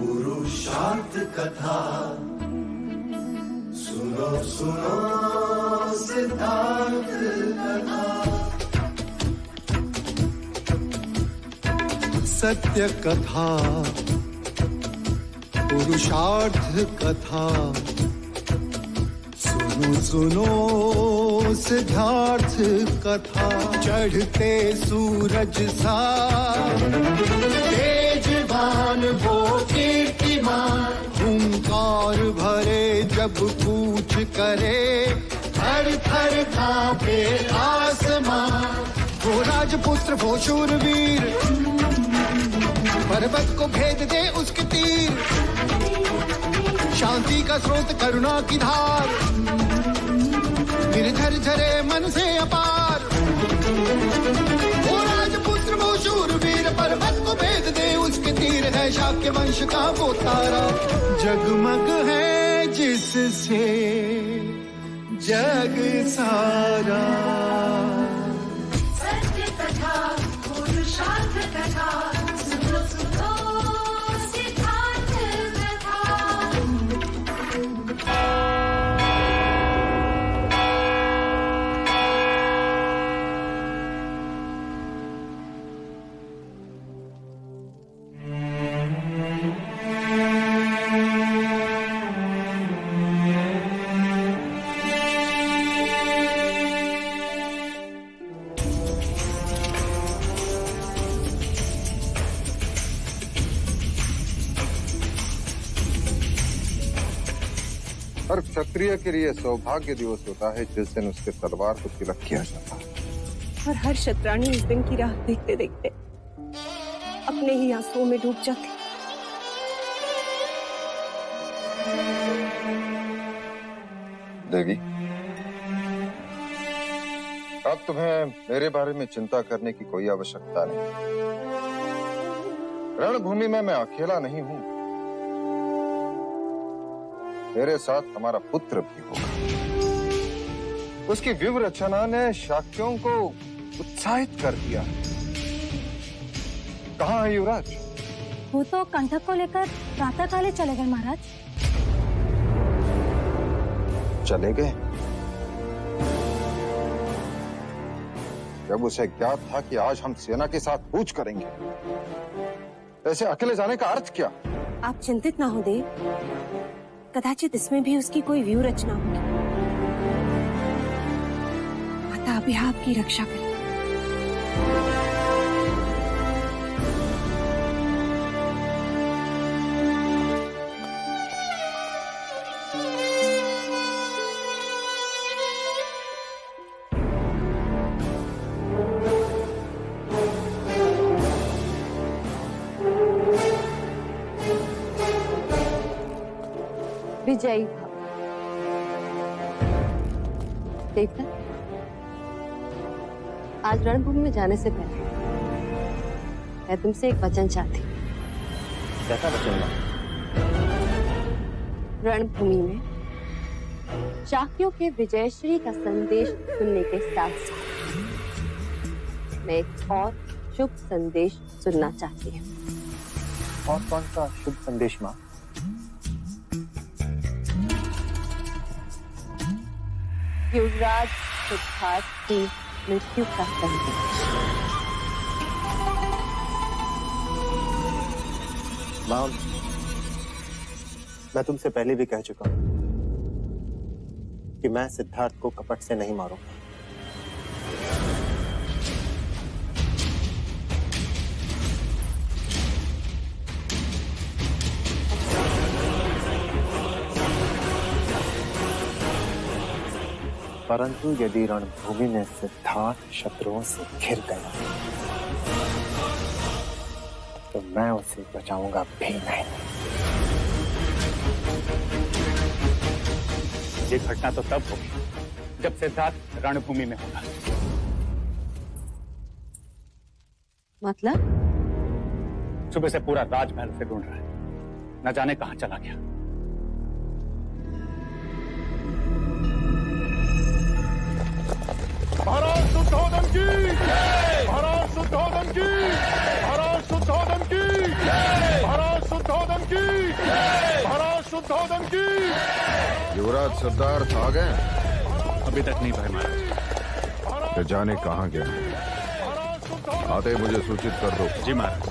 पुरुषार्थ कथा सुनो सुनो सिद्धार्थ कथा। सत्य कथा पुरुषार्थ कथा सुनो सुनो सिद्धार्थ कथा। चढ़ते सूरज सा तेजवान वो कीर्तिमान, हुंकार भरे जब कूच करे, थर थर कांपे आसमान। वो राजपुत्र वो शूरवीर, पर्वत को भेद दे उसके तीर, शांति का स्रोत करुणा की धार, निर्झर झरे मन से अपार। वो राजपुत्र वो शूरवीर, पर्वत को भेद दे उसके तीर, है शाक्य वंश का वो तारा, जगमग है जिससे जग सारा। सत्य कथा पुरुषार्थ कथा सुनो सुनो सिद्धार्थ कथा। हर क्षत्रिय के लिए सौभाग्य दिवस होता है जिस दिन उसके तलवार को तिलक किया जाता है। और हर शतरानी इस दिन की राह देखते देखते अपने ही आंसुओं में डूब जाती। देवी, अब तुम्हें मेरे बारे में चिंता करने की कोई आवश्यकता नहीं। रणभूमि में मैं अकेला नहीं हूं, मेरे साथ हमारा पुत्र भी होगा। उसकी व्यूह रचना ने शाक्यों को उत्साहित कर दिया। कहाँ है युवराज? वो तो कंठक को लेकर प्रातः काले चले गए महाराज। चले गए? जब उसे ज्ञात था कि आज हम सेना के साथ कूच करेंगे, ऐसे अकेले जाने का अर्थ क्या? आप चिंतित ना हो देव, कदाचित इसमें भी उसकी कोई व्यू रचना होगी। माता अभी आपकी रक्षा करें। विजयी भव। देवता, आज रणभूमि में जाने से पहले मैं तुमसे एक वचन चाहती हूँ। कैसा वचन? रणभूमि में शाक्यों के विजयश्री का संदेश सुनने के साथ साथ मैं एक और शुभ संदेश सुनना चाहती हूँ। और कौन सा शुभ संदेश माँ? युवराज सिद्धार्थ की मृत्यु का संदेश। माँ, मैं तुमसे पहले भी कह चुका हूं कि मैं सिद्धार्थ को कपट से नहीं मारूंगा। परंतु यदि रणभूमि में सिद्धार्थ शत्रुओं से घिर गया तो मैं उसे बचाऊंगा भी नहीं। ये घटना तो तब होगी जब सिद्धार्थ रणभूमि में होगा। मतलब? सुबह से पूरा राजमहल उसे ढूंढ रहा है, न जाने कहां चला गया। महाराज शुद्धोधन की, महाराज शुद्धोधन की, महाराज शुद्धोधन की, महाराज शुद्धोधन की। शुद्धोधन की। युवराज सिद्धार्थ आ गए? अभी तक नहीं भाई महाराज। ये जाने कहाँ गया? आते ही मुझे सूचित कर दो। जी महाराज।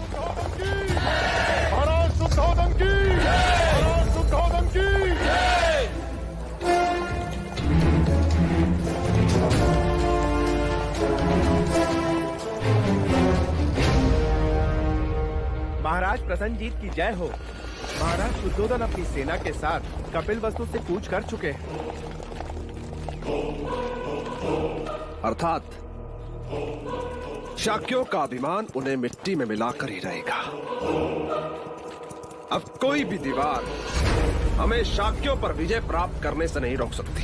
महाराज शुद्धोधन की। महाराज शुद्धोधन की। महाराज प्रसन्नजीत की जय हो। महाराज शुद्धोधन अपनी सेना के साथ कपिल वस्तु से कूच कर चुके हैं। अर्थात शाक्यों का अभिमान उन्हें मिट्टी में मिलाकर ही रहेगा। अब कोई भी दीवार हमें शाक्यों पर विजय प्राप्त करने से नहीं रोक सकती।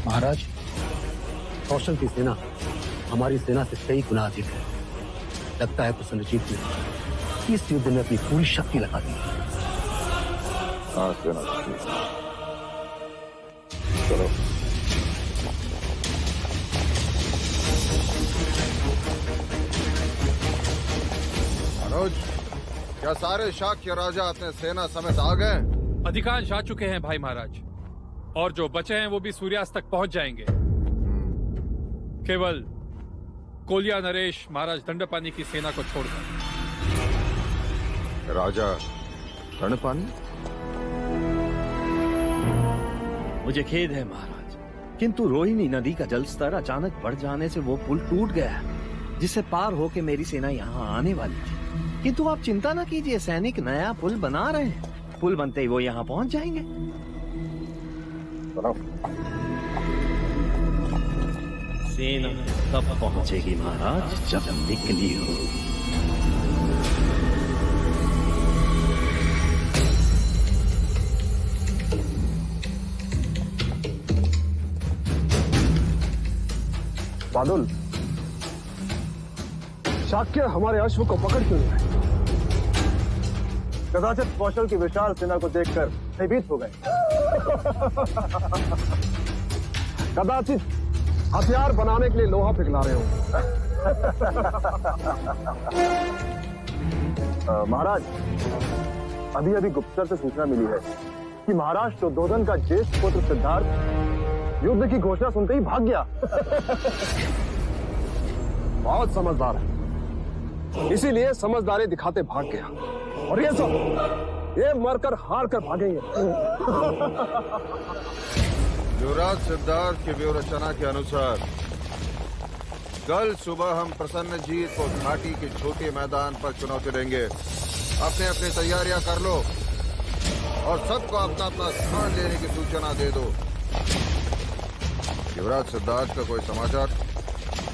महाराज, कौशल की सेना हमारी सेना से कई गुना अधिक है। लगता है प्रसन्नजीत ने इस युद्ध में अपनी पूरी शक्ति लगा दी। हाँ सेना, चलो। मनोज, क्या सारे शाक्य राजा अपने सेना समेत आ गए? अधिकांश आ चुके हैं भाई महाराज, और जो बचे हैं वो भी सूर्यास्त तक पहुंच जाएंगे। केवल कोलिया नरेश महाराज दंडपानी की सेना को छोड़कर। राजा दंडपानी? मुझे खेद है महाराज, किंतु रोहिणी नदी का जलस्तर अचानक बढ़ जाने से वो पुल टूट गया, जिसे पार होके मेरी सेना यहाँ आने वाली थी। किंतु आप चिंता न कीजिए, सैनिक नया पुल बना रहे हैं। पुल बनते ही वो यहाँ पहुंच जाएंगे। सेना तब पहुंचेगी महाराज जब निकली हो। बादल, शाक्य हमारे अश्व को पकड़ क्यों नहीं रहे? कदाचित कौशल की विशाल सेना को देखकर भयभीत हो गए। कदाचित हथियार बनाने के लिए लोहा पिघला रहे हो। महाराज, अभी अभी गुप्तचर से सूचना मिली है कि महाराज शुद्धोधन का ज्येष्ठ पुत्र सिद्धार्थ युद्ध की घोषणा सुनते ही भाग गया। बहुत समझदार है, इसीलिए समझदारी दिखाते भाग गया। और ये सब ये मरकर हार कर भागेंगे। युवराज सिद्धार्थ की व्यूह रचना के अनुसार कल सुबह हम प्रसन्नजीत को घाटी के छोटे मैदान पर चुनौती देंगे। अपने अपनी तैयारियां कर लो और सबको अपना अपना स्थान लेने की सूचना दे दो। युवराज सिद्धार्थ का कोई समाचार?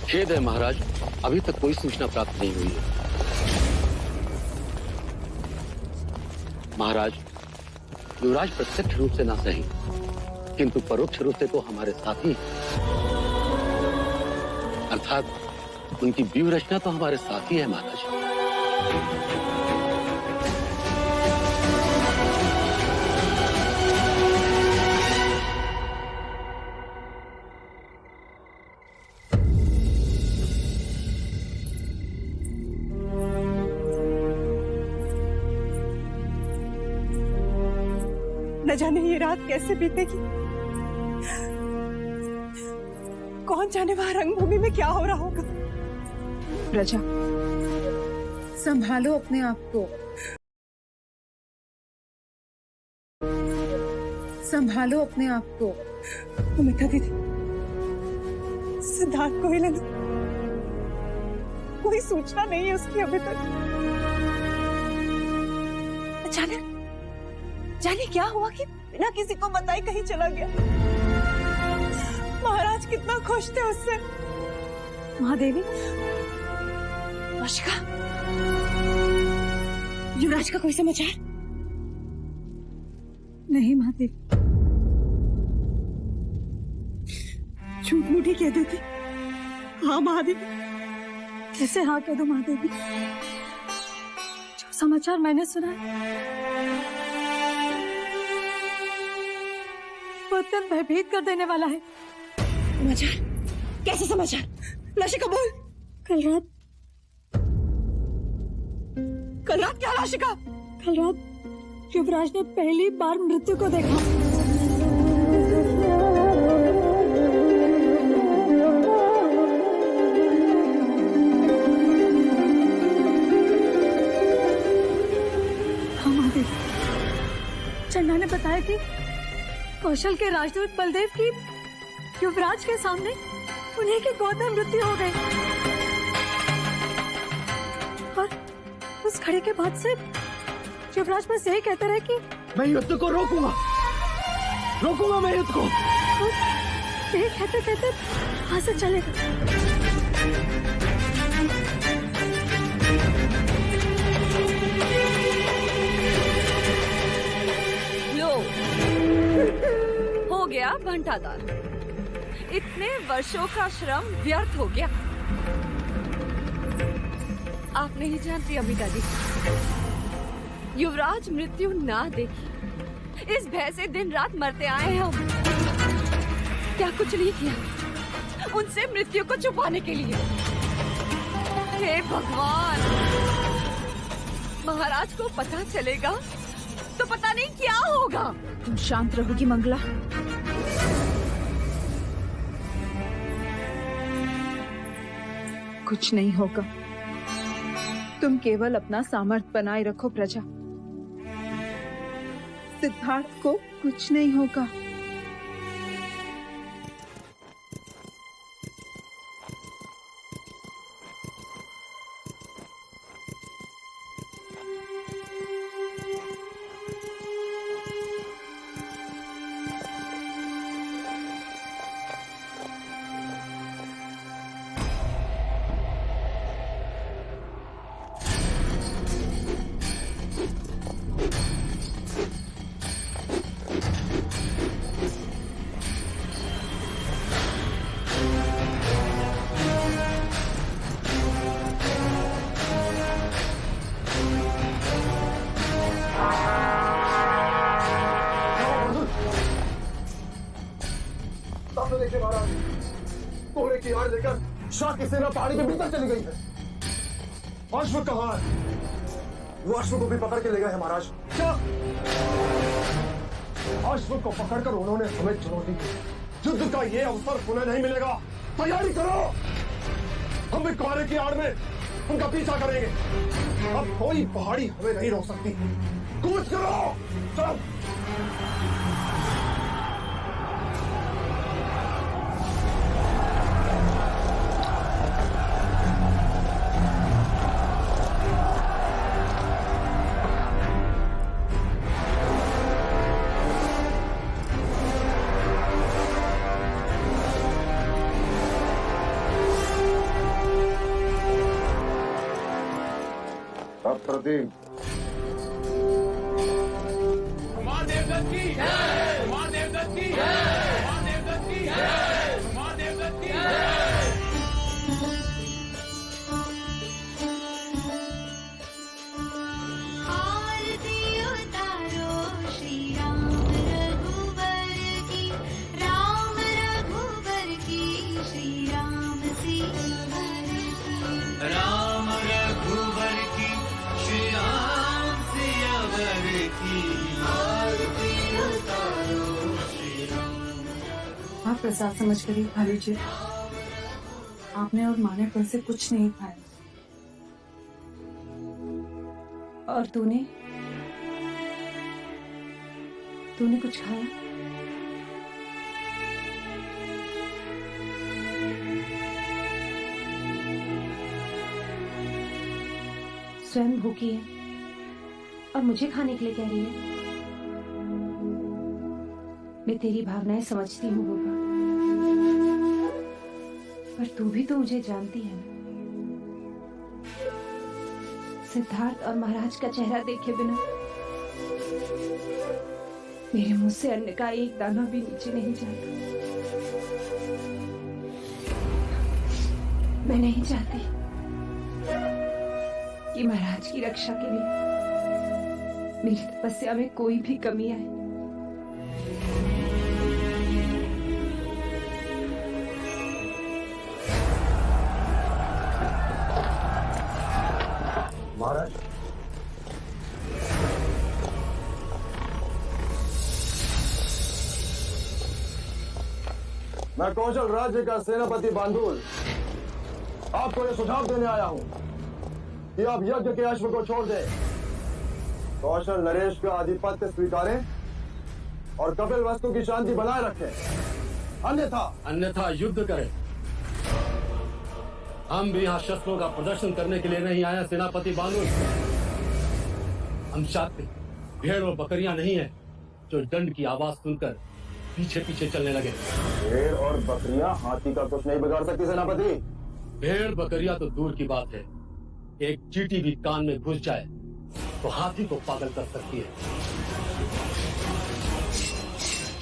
खेद है महाराज, अभी तक कोई सूचना प्राप्त नहीं हुई है। महाराज, युवराज प्रत्यक्ष रूप से ना सही, किंतु परोक्ष रूप से तो हमारे साथी हैं। अर्थात उनकी व्यूह रचना तो हमारे साथी है महाराज। न जाने ये रात कैसे बीतेगी, कौन जाने वहां रंगभूमि में क्या हो रहा होगा। प्रजा, संभालो अपने आप को, संभालो अपने आप को। अमिता दीदी, सिद्धार्थ को हिला कोई सूचना नहीं है उसकी अभी तक। जाने क्या हुआ कि बिना किसी को बताए कहीं चला गया। महाराज कितना खुश थे उससे। महादेवी, आशिका, युवराज का कोई समाचार? नहीं महादेवी, झूठ मूठी कह देती। हाँ महादेवी। कैसे हाँ कह दो महादेवी? जो समाचार मैंने सुना है वो अत्यंत भयभीत कर देने वाला है। समाचार? कैसे समाचार? लाशिका बोल। कल रात क्या लाशिका? कल रात युवराज ने पहली बार मृत्यु को देखा। चंदा ने बताया कि कौशल के राजदूत बलदेव की युवराज के सामने उन्हीं की गोद में मृत्यु हो गई। और उस घड़ी के बाद से युवराज बस यही कहते रहे कि मैं युद्ध को रोकूंगा मैं युद्ध को। यही कहते कहते वहां से चले गए। हो गया घंटादार, इतने वर्षों का श्रम व्यर्थ हो गया। आप नहीं जानती अम्बिका जी, युवराज मृत्यु ना देखी इस भय से दिन रात मरते आए हैं हम। क्या कुछ नहीं किया उनसे मृत्यु को छुपाने के लिए। हे भगवान, महाराज को पता चलेगा तो पता नहीं क्या होगा। तुम शांत रहोगी मंगला? कुछ नहीं होगा। तुम केवल अपना सामर्थ्य बनाए रखो प्रजा। सिद्धार्थ को कुछ नहीं होगा। देखिए महाराज, कोहरे की आड़ लेकर शाह की सेना पहाड़ी के भीतर चली गई है। अश्व कहाँ है? वो अश्व को भी पकड़ के ले गए हैं महाराज। क्या? अश्व को पकड़कर उन्होंने हमें चुनौती दी। युद्ध का ये अवसर पुनः नहीं मिलेगा। तैयारी करो। हम भी कोहरे की आड़ में उनका पीछा करेंगे। अब कोई पहाड़ी हमें नहीं रोक सकती। कूच करो। चलो। अप्रतिम। कुमार देवदत्त की जय। कुमार देवदत्त की जय। कुमार देवदत्त की जय। कुमार देवदत्त की जय। आरती उतारो श्री राम रघुवर की, राम रघुवर की, श्री राम सियावर की, राम रघुवर की, श्री राम सियावर की। आरती उतारो श्री राम। आप प्रसाद समझ कर ही खा लीजिए। आपने और माँ ने कल से कुछ नहीं खाया। और तूने कुछ खाया? स्वयं भूखी है और मुझे खाने के लिए कह रही है। मैं तेरी भावनाएं समझती हूँ गोपा, पर तू भी तो मुझे जानती है ना। सिद्धार्थ और महाराज का चेहरा देखे बिना मेरे मुंह से अन्न का एक दाना भी नीचे नहीं जाता। मैं नहीं चाहती कि महाराज की रक्षा के लिए मेरी तपस्या में कोई भी कमी आए। महाराज, मैं कौशल राज्य का सेनापति बांदुल आपको यह सुझाव देने आया हूं कि आप यज्ञ के अश्व को छोड़ दें, कौशल नरेश का आधिपत्य स्वीकारें और कपिल वस्तु की शांति बनाए रखें, अन्यथा युद्ध करें। हम भी यहाँ शस्त्रों का प्रदर्शन करने के लिए नहीं आए सेनापति बांदुल। हम चाहते भेड़ और बकरियां नहीं है जो दंड की आवाज सुनकर पीछे पीछे चलने लगे। भेड़ और बकरियां हाथी का कुछ नहीं बिगाड़ सकती सेनापति। भेड़ बकरियां तो दूर की बात है, एक चींटी भी कान में घुस जाए तो हाथी को पागल कर सकती है।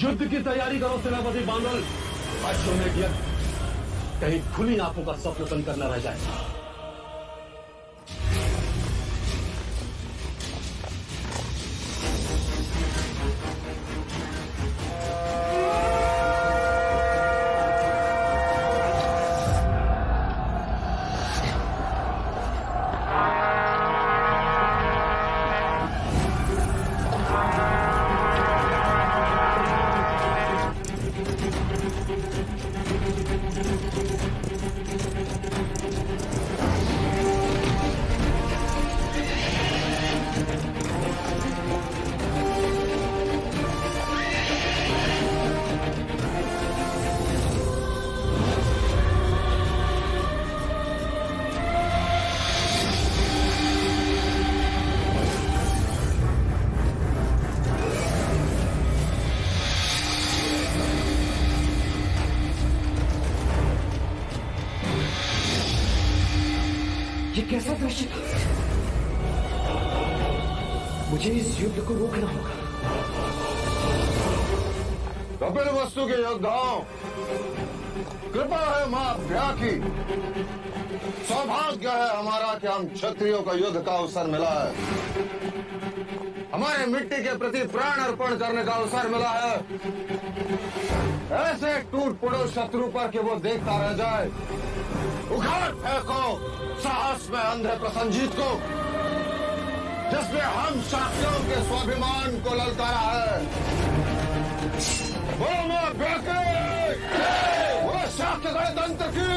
युद्ध की तैयारी करो सेनापति बांदुल। अश्वमेध यज्ञ कहीं खुली आंखों का स्वप्न बनकर न रह जाए। कैसा दृश्य था? मुझे इस युद्ध को रोकना होगा। कपिल वस्तु के योद्धाओं, कृपा है मां भ्या की। सौभाग्य है हमारा कि हम क्षत्रियों का युद्ध का अवसर मिला है। हमारे मिट्टी के प्रति प्राण अर्पण करने का अवसर मिला है। ऐसे टूट पड़ो शत्रु पर कि वो देखता रह जाए। उखाड़ फेंको साहस में अंधे प्रसन्नजीत को, जिसने हम शाक्यों के स्वाभिमान को ललकारा है। वो मां भ्या वो शाक्य गणतंत्र की।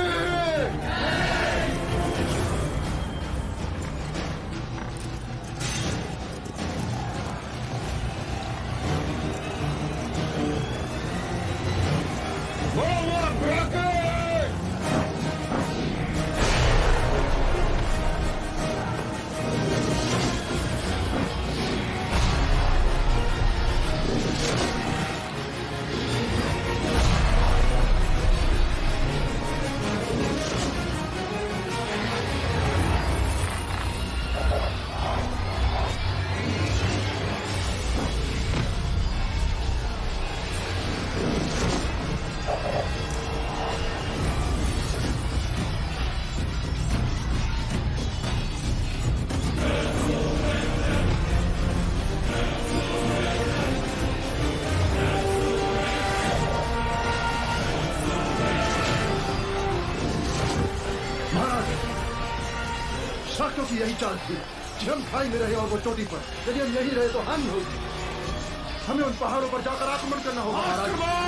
की यही चाल थी कि हम खाई में रहे और वो चोटी पर। यदि हम यही रहे तो हम होगी। हमें उन पहाड़ों पर जाकर आक्रमण करना होगा महाराज।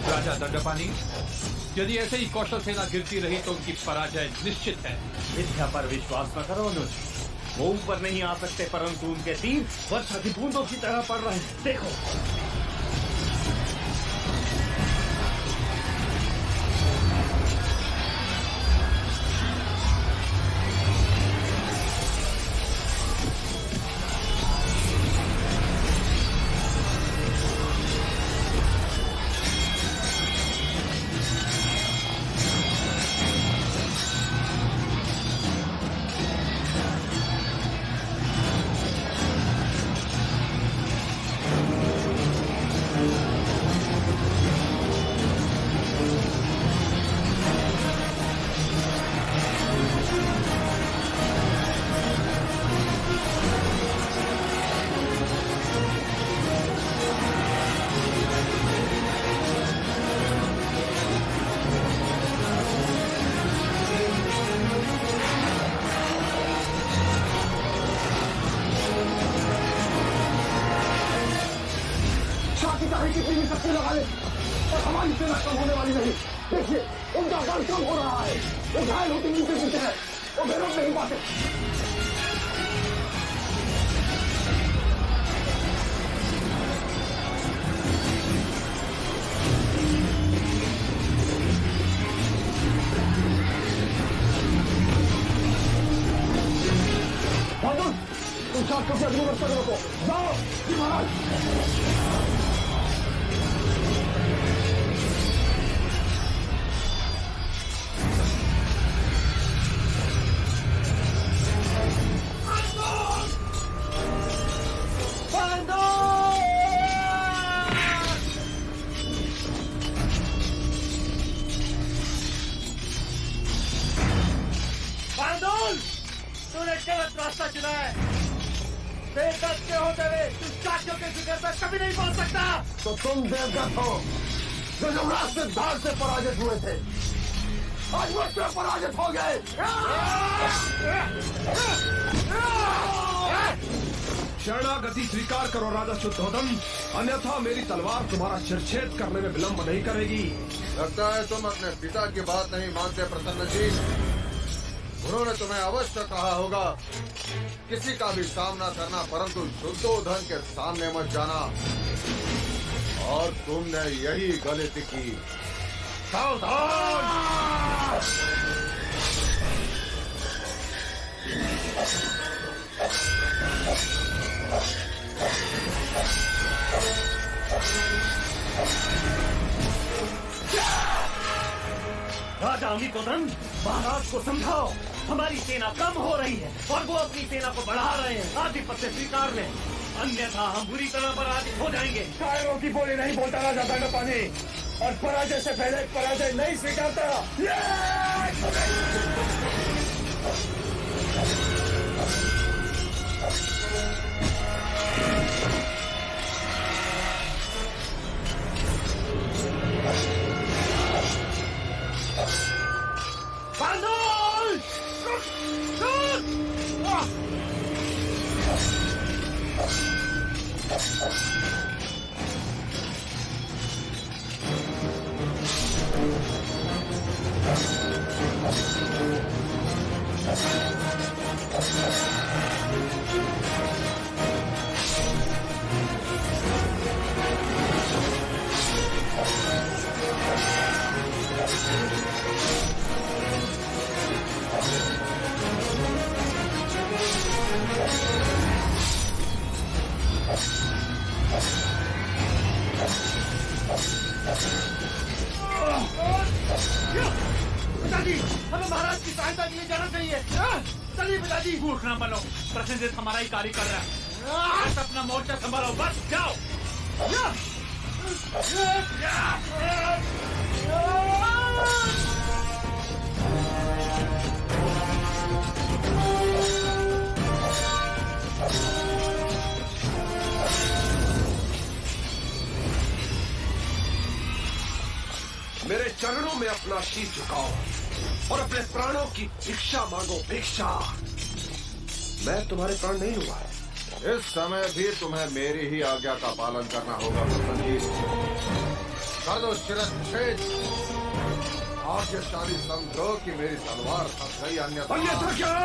राजा दंडपानी, यदि ऐसे ही कौशल सेना गिरती रही तो उनकी पराजय निश्चित है। विद्या पर विश्वास न करो अनुज। वो ऊपर नहीं आ सकते, परंतु उनके तीर वर्षा की बूंदों की तरह पड़ रहे हैं। देखो। तो तुम देवदत्त हो जो युवराज सिद्धार्थ से पराजित हुए थे, आज मुझसे पराजित हो गए। शरणागति स्वीकार करो राजा शुद्धोधन, अन्यथा मेरी तलवार तुम्हारा शिरछेद करने में विलंब नहीं करेगी। लगता है तुम अपने पिता की बात नहीं मानते प्रसन्न जी। उन्होंने तुम्हें अवश्य कहा होगा किसी का भी सामना करना, परंतु शुद्धोधन के सामने मत जाना, और तुमने यही गलती की। सावधान! राजा अमितोदन, महाराज को समझाओ, हमारी सेना कम हो रही है और वो अपनी सेना को बढ़ा रहे हैं। आधिपत्य स्वीकार लें, अन्यथा हम बुरी तरह पराजित हो जाएंगे। शायरों की बोली नहीं बोलता राजा दंडपानी, और पराजय से पहले पराजय नहीं स्वीकारता। पिताजी, हमें महाराज की सहायता के लिए जाना चाहिए। चलिए पिताजी। मूर्ख ना बनो, प्रसेनजीत हमारा ही कार्य कर रहा है। बस अपना मोर्चा संभालो, बस जाओ। मेरे चरणों में अपना शीश झुकाओ और अपने प्राणों की भिक्षा मांगो, भिक्षा। मैं तुम्हारे प्राण नहीं लूंगा। इस समय भी तुम्हें मेरी ही आज्ञा का पालन करना होगा प्रसन्न जी। कर दो शिरच्छेद। भाग्यशाली समझो कि मेरी तलवार फंस गई, अन्यथा क्या?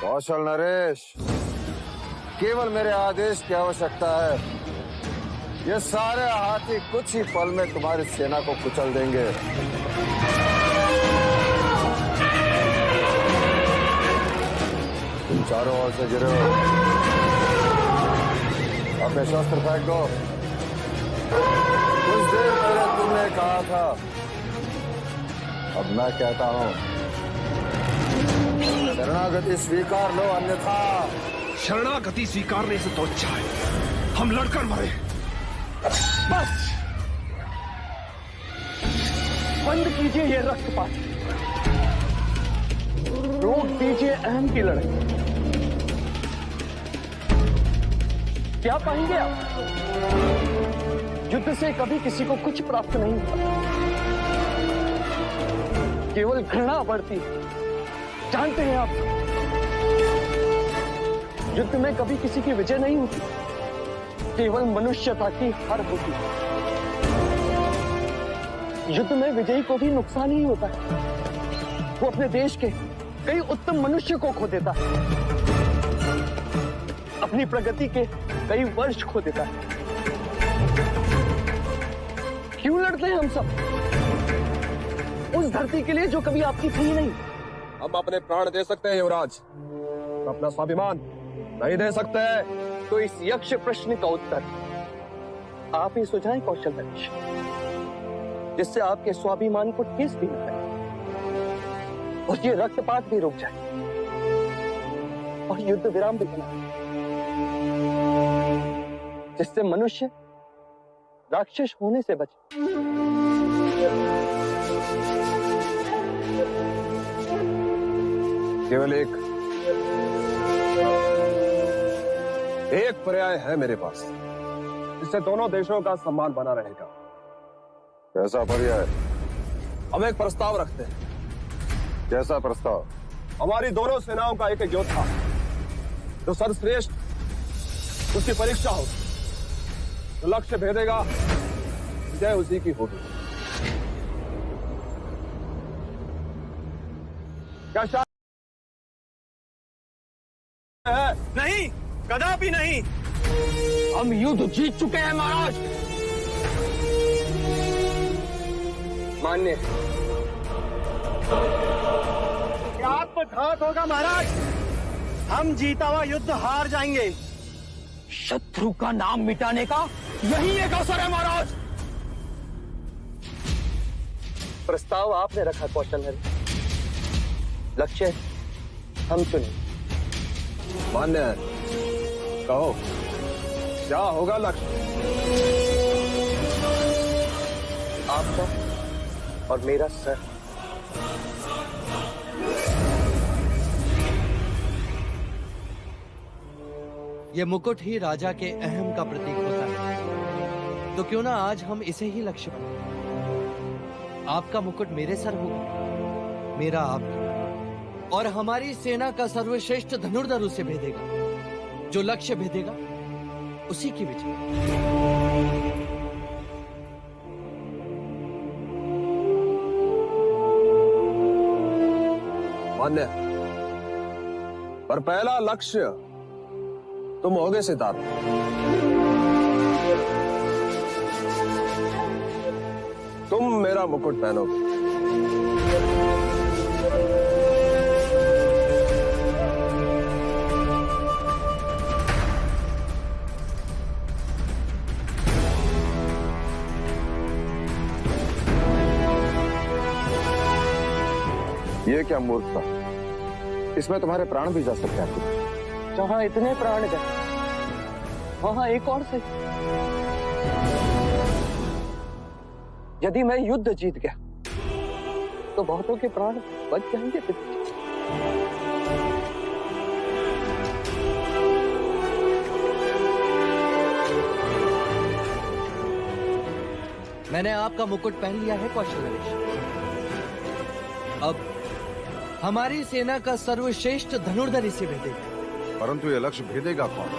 कौशल नरेश, केवल मेरे आदेश की आवश्यकता है। ये सारे हाथी कुछ ही पल में तुम्हारी सेना को कुचल देंगे। तुम चारों ओर से गिरे हो, अपने शस्त्र फेंक दो। कुछ देर पहले तुमने कहा था, अब मैं कहता हूं, शरणागति स्वीकार लो, अन्यथा। शरणागति स्वीकारने से तो अच्छा है हम लड़कर मरे। बस बंद कीजिए ये रक्तपात, रोक दीजिए अहम की लड़ाई। क्या पाएंगे आप? युद्ध से कभी किसी को कुछ प्राप्त नहीं होता, केवल घृणा बढ़ती है। जानते हैं आप, युद्ध में कभी किसी की विजय नहीं होती, केवल मनुष्यता की हार होती है। युद्ध में विजयी को भी नुकसान ही होता है, वो अपने देश के कई उत्तम मनुष्य को खो देता है, अपनी प्रगति के कई वर्ष खो देता है। क्यों लड़ते हैं हम सब उस धरती के लिए जो कभी आपकी थी नहीं? हम अपने प्राण दे सकते हैं युवराज, अपना स्वाभिमान नहीं दे सकते। तो इस यक्ष प्रश्न का उत्तर आप ही सुझाएं कौशल नरेश, जिससे आपके स्वाभिमान को ठेस भी न लगे और ये रक्तपात भी रुक जाए और युद्ध विराम भी बना, जिससे मनुष्य राक्षस होने से बचे। केवल एक पर्याय है मेरे पास, जिससे दोनों देशों का सम्मान बना रहेगा। कैसा पर्याय? हम एक प्रस्ताव रखते हैं। कैसा प्रस्ताव? हमारी दोनों सेनाओं का एक एक योद्धा जो सर्वश्रेष्ठ, उसकी परीक्षा हो, जो लक्ष्य भेदेगा विजय उसी की होगी। क्या शायद है? नहीं, कदापि नहीं। हम युद्ध जीत चुके हैं महाराज। मान्य। क्या आपको घात होगा महाराज? हम जीता हुआ युद्ध हार जाएंगे। शत्रु का नाम मिटाने का यही एक अवसर है महाराज। प्रस्ताव आपने रखा कौशल है, लक्ष्य हम चुने। मान्य है, कहो क्या होगा लक्ष्य? आपका और मेरा सर। ये मुकुट ही राजा के अहम का प्रतीक होता है। तो क्यों ना आज हम इसे ही लक्ष्य बनाएं। आपका मुकुट मेरे सर होगा, मेरा आपका, और हमारी सेना का सर्वश्रेष्ठ धनुर्धर उसे भेदेगा। जो लक्ष्य भेदेगा उसी की विजय। मान्य, पर पहला लक्ष्य तुम होगे सितारा। तुम मेरा मुकुट पहनोगे। ये क्या मूर्खता, इसमें तुम्हारे प्राण भी जा सकते हैं। जहां इतने प्राण गए वहां एक और सही। यदि मैं युद्ध जीत गया तो बहुतों के प्राण बच जाएंगे। मैंने आपका मुकुट पहन लिया है कौशल नरेश। अब हमारी सेना का सर्वश्रेष्ठ धनुर्धर इसे भेदेगा। परंतु ये लक्ष्य भेदेगा कौन?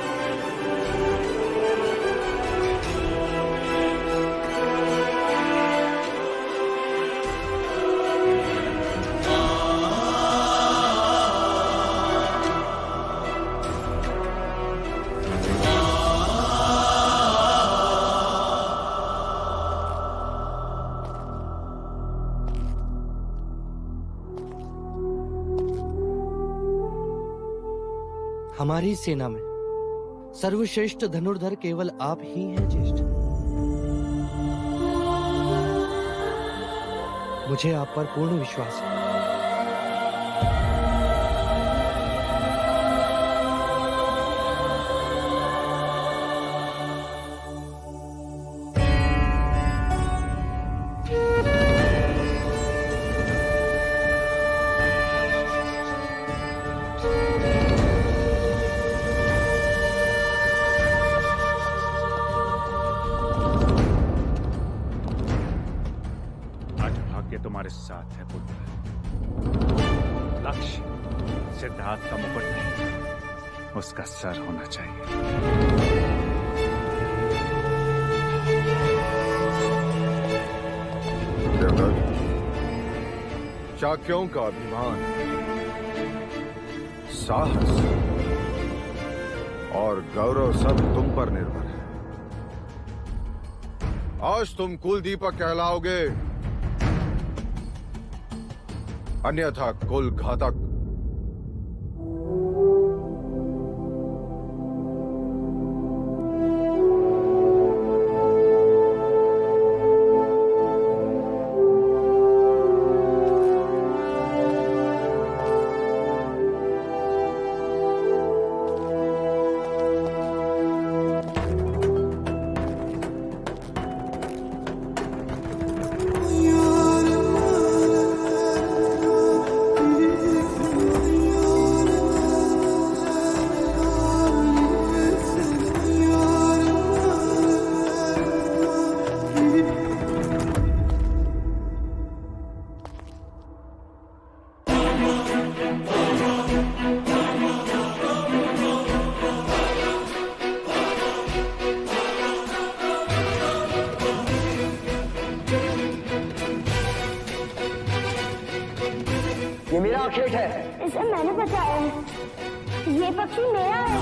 हमारी सेना में सर्वश्रेष्ठ धनुर्धर केवल आप ही हैं ज्येष्ठ। मुझे आप पर पूर्ण विश्वास है। तुम्हारे साथ है पुत्र। लक्ष्य सिद्धार्थ का मुकुट नहीं, उसका सर होना चाहिए। शाक्यों का अभिमान, साहस और गौरव सब तुम पर निर्भर है। आज तुम कुलदीपक कहलाओगे, अन्यथा कुल घातक। ये मेरा खेत है। इसे मैंने बचाया है। ये पक्षी मेरा है।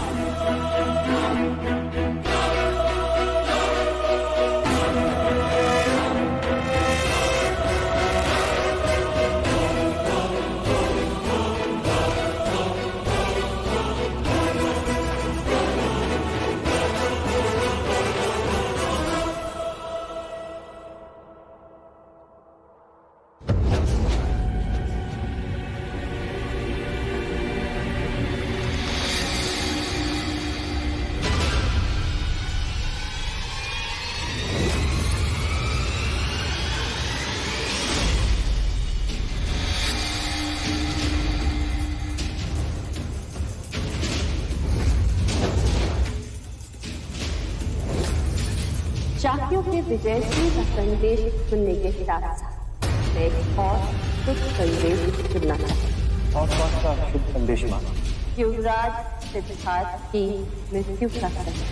शाक्यों के विजयश्री का संदेश सुनने के साथ साथ मैं एक और शुभ संदेश सुनना चाहती हूँ। और कौन सा शुभ संदेश माना? युवराज सिद्धार्थ की मृत्यु का संदेश।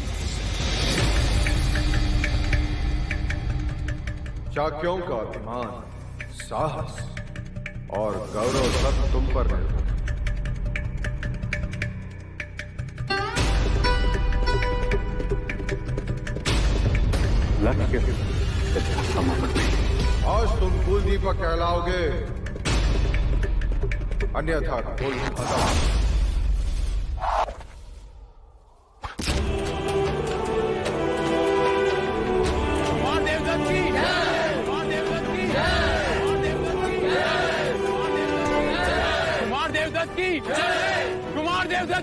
शाक्यों का अभिमान, साहस और गौरव सब तुम पर निर्भर। लक्ष्य आज तुम कुल दीपक कहलाओगे, अन्यथा कुल खत्म। कुमार देवदत्त की जय, कुमार देवदत्त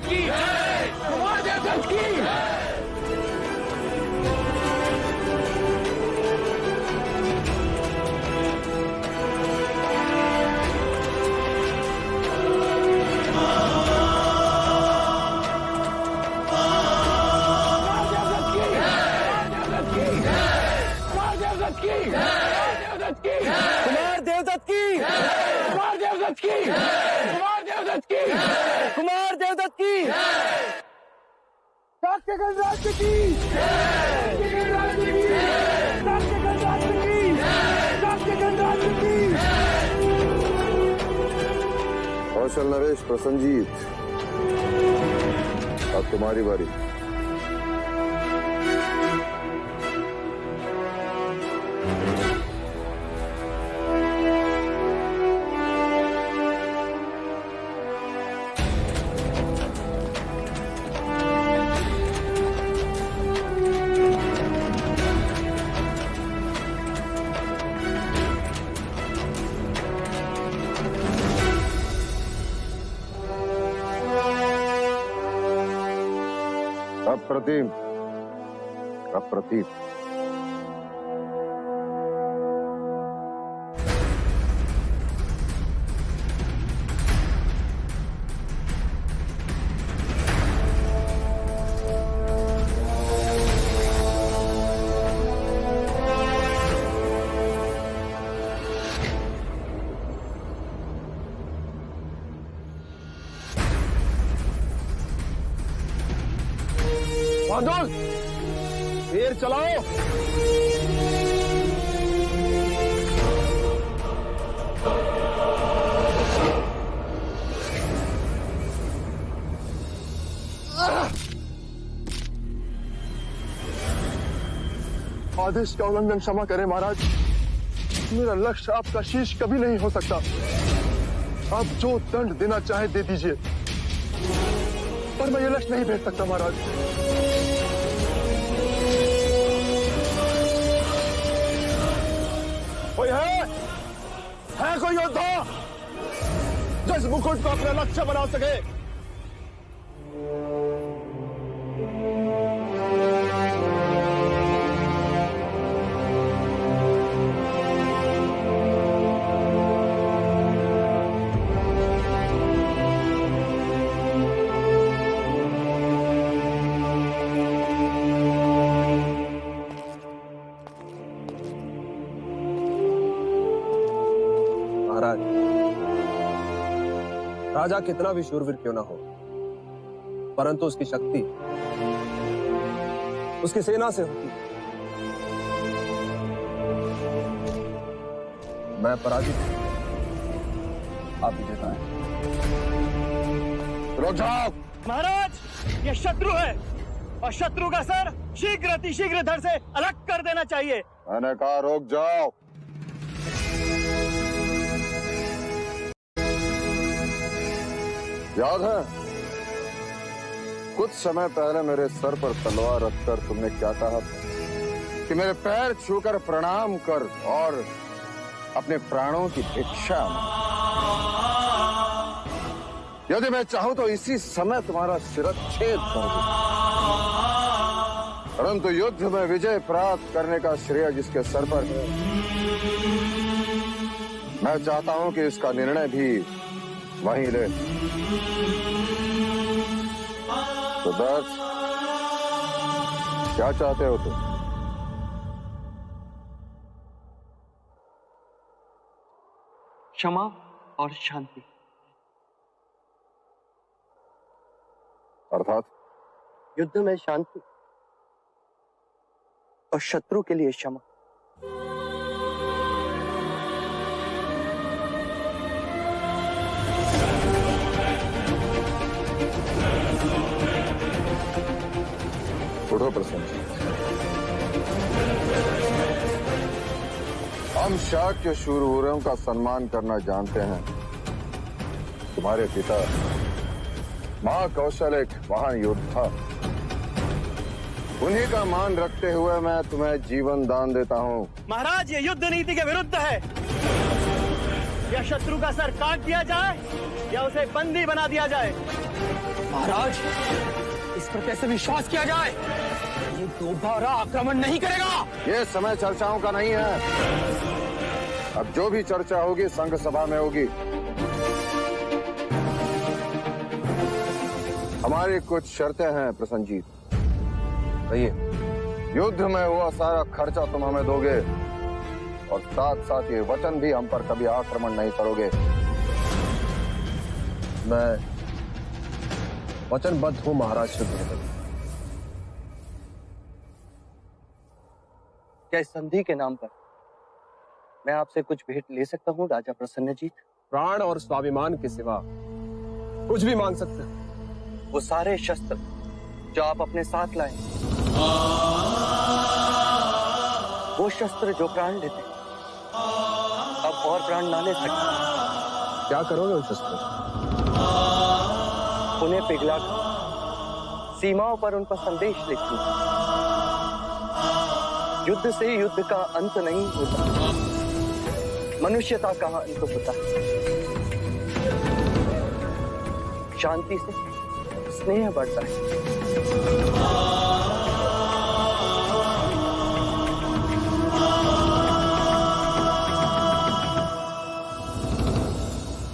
की जय, कुमार देवदत्त की जय। कुमार देवदत्त की, कुमार देवदत्त की, कुमार देवदत्त की, कुमार देवदत्त की, शाक्य गणराज्य की, शाक्य गणराज्य की, शाक्य गणराज्य की, शाक्य गणराज्य की। कौशल नरेश प्रसन्नजीत, अब तुम्हारी बारी। अप्रतिम, अप्रतिम। बहादुर, तीर चलाओ। आदेश का उल्लंघन क्षमा करें महाराज, मेरा लक्ष्य आपका शीश कभी नहीं हो सकता। आप जो दंड देना चाहे दे दीजिए, पर मैं ये लक्ष्य नहीं भेज सकता महाराज। कोई है कोई योद्धा जो इस मुकुट को अपना लक्ष्य बना सके? राजा कितना भी शूरवीर क्यों ना हो, परंतु उसकी शक्ति उसकी सेना से होती है। मैं पराजित, आप विजेता हैं। रुक जाओ महाराज, ये शत्रु है और शत्रु का सर शीघ्र अतिशीघ्र धड़ से अलग कर देना चाहिए। मैंने कहा रुक जाओ। याद है कुछ समय पहले मेरे सर पर तलवार रखकर तुमने क्या कहा कि मेरे पैर छूकर प्रणाम कर और अपने प्राणों की भिक्षा मांग। यदि मैं चाहूं तो इसी समय तुम्हारा शिरच्छेद कर दूं, परंतु युद्ध में विजय प्राप्त करने का श्रेय जिसके सर पर है, मैं चाहता हूं कि इसका निर्णय भी वहीं ले। सिद्धार्थ, क्या चाहते हो तुम? क्षमा और शांति। अर्थात युद्ध में शांति और शत्रु के लिए क्षमा। उठो प्रसन्न जी। हम शाक्य शूरवीरों का सम्मान करना जानते हैं। तुम्हारे पिता महाकौशल एक महान योद्धा, उन्हीं का मान रखते हुए मैं तुम्हें जीवन दान देता हूँ। महाराज, ये युद्ध नीति के विरुद्ध है। या शत्रु का सर काट दिया जाए या उसे बंदी बना दिया जाए। महाराज, इस पर कैसे विश्वास किया जाए? ये दोबारा आक्रमण नहीं करेगा। ये समय चर्चाओं का नहीं है। अब जो भी चर्चा होगी संघ सभा में होगी। हमारी कुछ शर्तें हैं प्रसन्नजीत। कहिए। युद्ध में हुआ सारा खर्चा तुम हमें दोगे और साथ साथ ये वचन भी हम पर कभी आक्रमण नहीं करोगे। मैं वचनबद्ध हूं महाराज शुद्धोधन। क्या इस संधि के नाम पर मैं आपसे कुछ भेंट ले सकता हूँ राजा प्रसन्नजीत? प्राण और स्वाभिमान के सिवा कुछ भी मांग सकते हैं। वो सारे शस्त्र जो आप अपने साथ लाए, वो शस्त्र जो प्राण लेते अब और प्राण ना ले सकते। क्या करोगे उन शस्त्रों? उन्हें पिघलाकर सीमाओं पर उन पर संदेश लिखूंगा। युद्ध से युद्ध का अंत नहीं होता, मनुष्यता का अंत होता है। शांति से स्नेह बढ़ता है।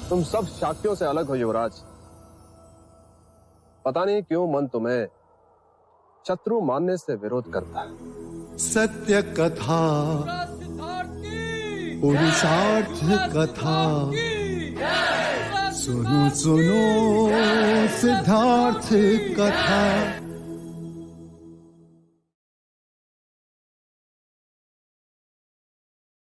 तुम सब शाक्यों से अलग हो युवराज। पता नहीं क्यों मन तुम्हें शत्रु मानने से विरोध करता है। सत्य कथा, पुरुषार्थ कथा, सुनो सुनो सिद्धार्थ कथा।